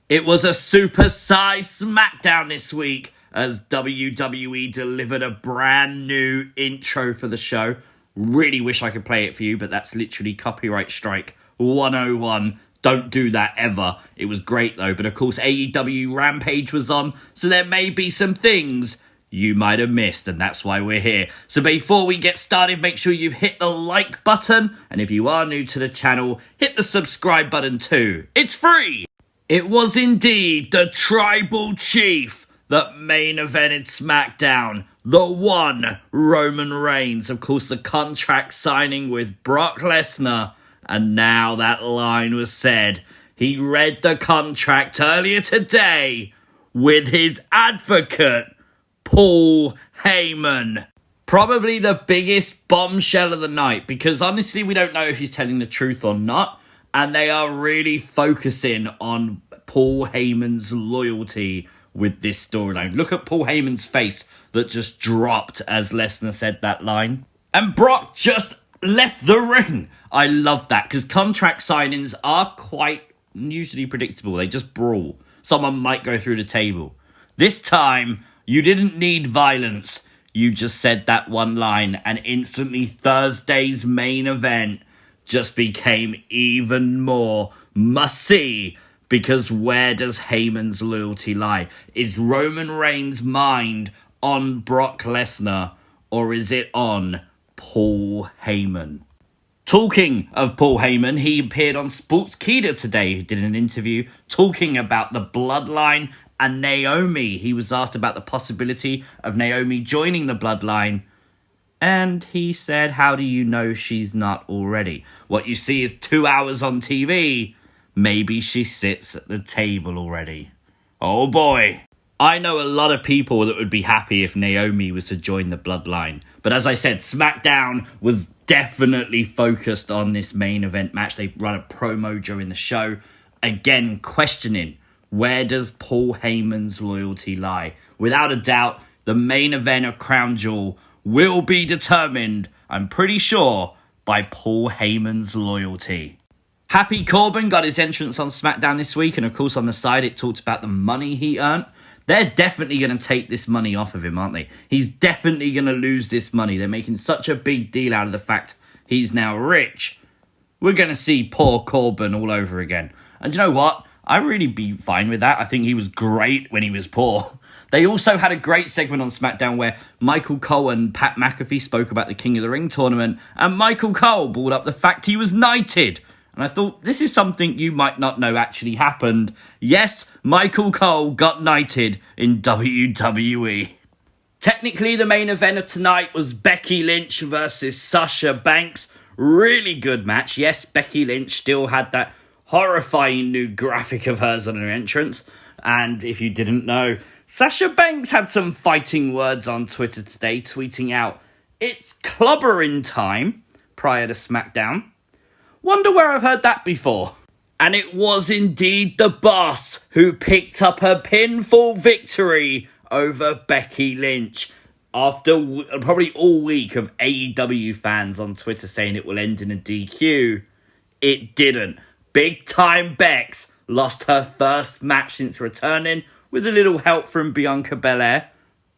It was a supersized SmackDown this week as WWE delivered a brand new intro for the show. Really wish I could play it for you, but that's literally copyright strike 101. Don't do that ever. It was great though, but of course AEW Rampage was on, so there may be some things you might have missed, and that's why we're here. So before we get started, make sure you've hit the like button, and if you are new to the channel, hit the subscribe button too. It's free! It was indeed the Tribal Chief that main evented SmackDown. The one, Roman Reigns. Of course, the contract signing with Brock Lesnar. And now that line was said. He read the contract earlier today with his advocate, Paul Heyman. Probably the biggest bombshell of the night, because honestly, we don't know if he's telling the truth or not. And they are really focusing on Paul Heyman's loyalty with this storyline. Look at Paul Heyman's face that just dropped as Lesnar said that line. And Brock just left the ring. I love that, because contract signings are quite usually predictable. They just brawl. Someone might go through the table. This time, you didn't need violence. You just said that one line, and instantly Thursday's main event just became even more must-see, because where does Heyman's loyalty lie? Is Roman Reigns' mind on Brock Lesnar, or is it on Paul Heyman? Talking of Paul Heyman, he appeared on Sportskeeda today. He did an interview talking about the bloodline and Naomi. He was asked about the possibility of Naomi joining the bloodline, and he said, how do you know she's not already? What you see is 2 hours on TV. Maybe she sits at the table already. Oh boy. I know a lot of people that would be happy if Naomi was to join the bloodline. But as I said, SmackDown was definitely focused on this main event match. They run a promo during the show. Again, questioning, where does Paul Heyman's loyalty lie? Without a doubt, the main event of Crown Jewel will be determined, I'm pretty sure, by Paul Heyman's loyalty. Happy Corbin got his entrance on SmackDown this week, and of course on the side it talked about the money he earned. They're definitely going to take this money off of him, aren't they? He's definitely going to lose this money. They're making such a big deal out of the fact he's now rich. We're going to see poor Corbin all over again. And you know what? I'd really be fine with that. I think he was great when he was poor. They also had a great segment on SmackDown where Michael Cole and Pat McAfee spoke about the King of the Ring tournament, and Michael Cole brought up the fact he was knighted. And I thought, this is something you might not know actually happened. Yes, Michael Cole got knighted in WWE. Technically, the main event of tonight was Becky Lynch versus Sasha Banks. Really good match. Yes, Becky Lynch still had that horrifying new graphic of hers on her entrance. And if you didn't know, Sasha Banks had some fighting words on Twitter today, tweeting out, "It's clobbering time," prior to SmackDown. Wonder where I've heard that before. And it was indeed the boss who picked up her pinfall victory over Becky Lynch. After probably all week of AEW fans on Twitter saying it will end in a DQ, it didn't. Big time Bex lost her first match since returning with a little help from Bianca Belair.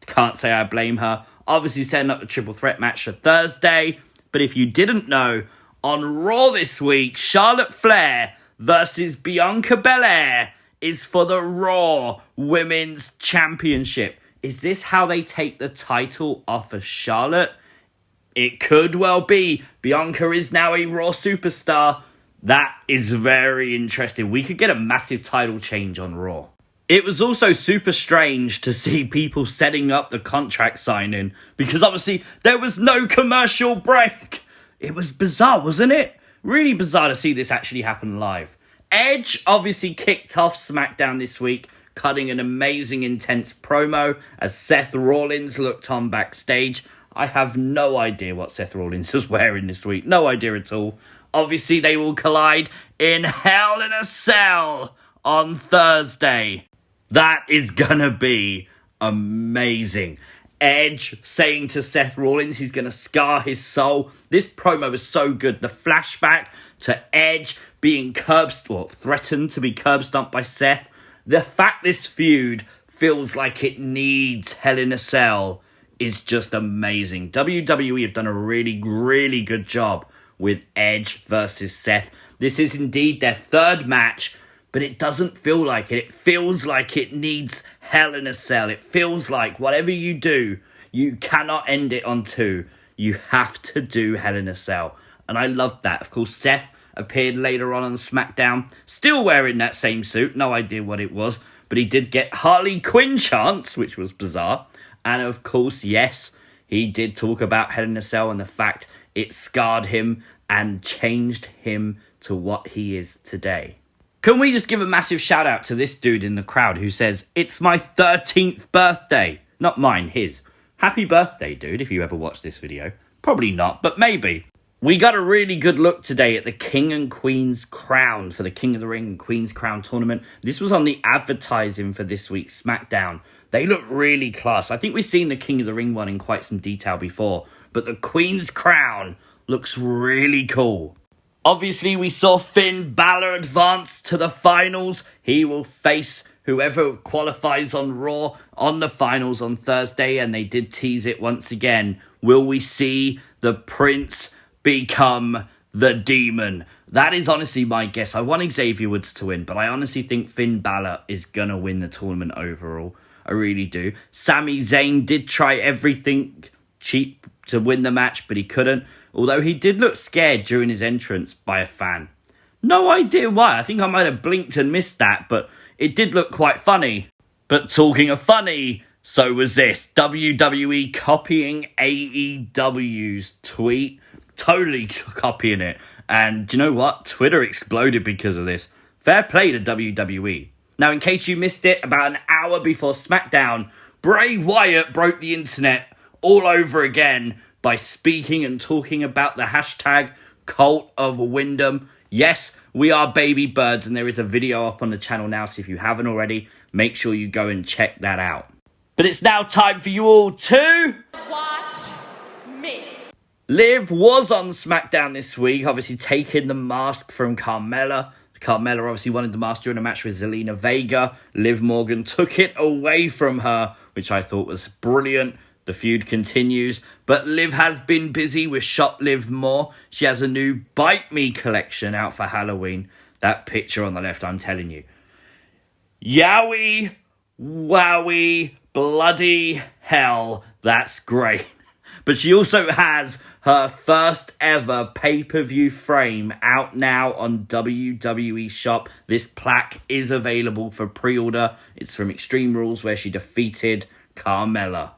Can't say I blame her. Obviously setting up the triple threat match for Thursday. But if you didn't know, on Raw this week, Charlotte Flair versus Bianca Belair is for the Raw Women's Championship. Is this how they take the title off of Charlotte? It could well be. Bianca is now a Raw superstar. That is very interesting. We could get a massive title change on Raw. It was also super strange to see people setting up the contract signing, because obviously there was no commercial break. It was bizarre, wasn't it? Really bizarre to see this actually happen live. Edge obviously kicked off SmackDown this week, cutting an amazing, intense promo as Seth Rollins looked on backstage. I have no idea what Seth Rollins was wearing this week. No idea at all. Obviously, they will collide in Hell in a Cell on Thursday. That is gonna be amazing. Edge saying to Seth Rollins he's going to scar his soul. This promo was so good. The flashback to Edge being threatened to be curb stomped by Seth. The fact this feud feels like it needs Hell in a Cell is just amazing. WWE have done a really, really good job with Edge versus Seth. This is indeed their third match, but it doesn't feel like it. It feels like it needs Hell in a Cell. It feels like whatever you do, you cannot end it on 2. You have to do Hell in a Cell. And I love that. Of course, Seth appeared later on SmackDown, still wearing that same suit. No idea what it was. But he did get Harley Quinn chants, which was bizarre. And of course, yes, he did talk about Hell in a Cell and the fact it scarred him and changed him to what he is today. Can we just give a massive shout out to this dude in the crowd who says, "It's my 13th birthday." Not mine, his. Happy birthday, dude, if you ever watch this video. Probably not, but maybe. We got a really good look today at the King and Queen's Crown for the King of the Ring and Queen's Crown tournament. This was on the advertising for this week's SmackDown. They look really class. I think we've seen the King of the Ring one in quite some detail before, but the Queen's Crown looks really cool. Obviously, we saw Finn Balor advance to the finals. He will face whoever qualifies on Raw on the finals on Thursday, and they did tease it once again. Will we see the Prince become the Demon? That is honestly my guess. I want Xavier Woods to win, but I honestly think Finn Balor is going to win the tournament overall. I really do. Sami Zayn did try everything cheap to win the match, but he couldn't. Although he did look scared during his entrance by a fan. No idea why. I think I might have blinked and missed that, but it did look quite funny. But talking of funny, so was this. WWE copying AEW's tweet. Totally copying it. And do you know what? Twitter exploded because of this. Fair play to WWE. Now, in case you missed it, about an hour before SmackDown, Bray Wyatt broke the internet all over again by speaking and talking about the hashtag Cult of Wyndham. Yes, we are baby birds, and there is a video up on the channel now, so if you haven't already, make sure you go and check that out. But it's now time for you all to watch me. Liv was on SmackDown this week, obviously taking the mask from Carmella. Carmella obviously wanted the mask during a match with Zelina Vega. Liv Morgan took it away from her, which I thought was brilliant. The feud continues, but Liv has been busy with Shop Liv More. She has a new Bite Me collection out for Halloween. That picture on the left, I'm telling you. Yowie, wowie, bloody hell, that's great. But she also has her first ever pay-per-view frame out now on WWE Shop. This plaque is available for pre-order. It's from Extreme Rules, where she defeated Carmella.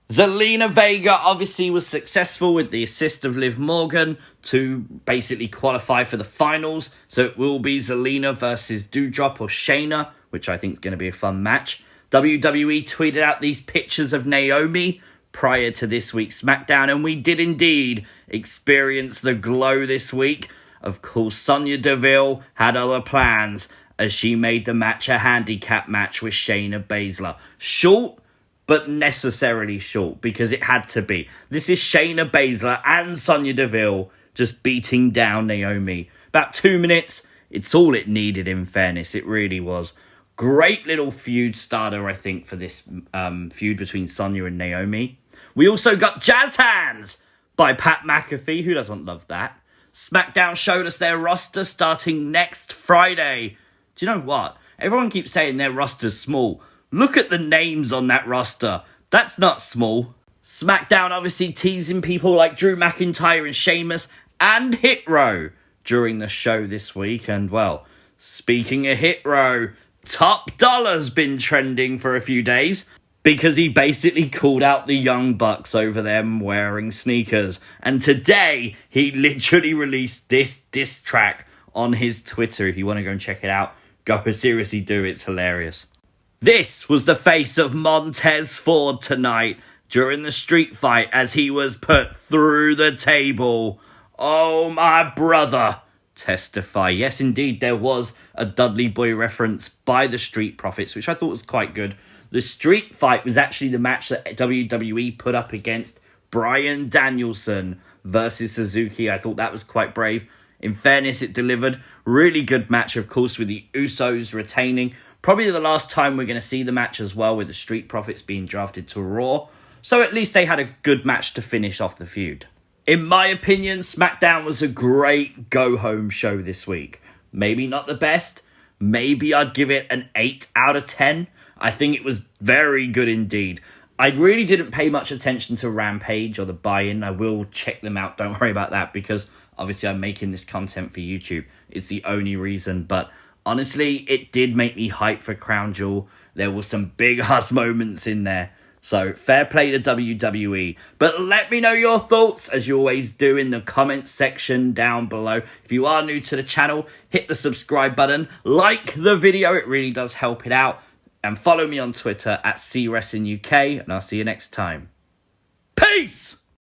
Zelina Vega obviously was successful with the assist of Liv Morgan to basically qualify for the finals. So it will be Zelina versus Doudrop or Shayna, which I think is going to be a fun match. WWE tweeted out these pictures of Naomi prior to this week's SmackDown, and we did indeed experience the glow this week. Of course, Sonya Deville had other plans as she made the match a handicap match with Shayna Baszler. Short, but necessarily short, because it had to be. This is Shayna Baszler and Sonya Deville just beating down Naomi. About 2 minutes, it's all it needed, in fairness. It really was. Great little feud starter, I think, for this feud between Sonya and Naomi. We also got Jazz Hands by Pat McAfee. Who doesn't love that? SmackDown showed us their roster starting next Friday. Do you know what? Everyone keeps saying their roster's small. Look at the names on that roster. That's not small. SmackDown obviously teasing people like Drew McIntyre and Sheamus and Hit Row during the show this week. And, well, speaking of Hit Row, Top Dollar's been trending for a few days because he basically called out the Young Bucks over them wearing sneakers. And today, he literally released this diss track on his Twitter. If you want to go and check it out, go seriously do. It's hilarious. This was the face of Montez Ford tonight during the street fight as he was put through the table. Oh, my brother. Testify. Yes, indeed, there was a Dudley Boy reference by the Street Profits, which I thought was quite good. The street fight was actually the match that WWE put up against Bryan Danielson versus Suzuki. I thought that was quite brave. In fairness, it delivered. Really good match, of course, with the Usos retaining. Probably the last time we're going to see the match as well, with the Street Profits being drafted to Raw. So at least they had a good match to finish off the feud. In my opinion, SmackDown was a great go-home show this week. Maybe not the best. Maybe I'd give it an 8 out of 10. I think it was very good indeed. I really didn't pay much attention to Rampage or the buy-in. I will check them out, don't worry about that, because obviously I'm making this content for YouTube. It's the only reason, but honestly, it did make me hype for Crown Jewel. There were some big-ass moments in there. So, fair play to WWE. But let me know your thoughts, as you always do, in the comments section down below. If you are new to the channel, hit the subscribe button. Like the video, it really does help it out. And follow me on Twitter at CWrestlingUK, and I'll see you next time. Peace!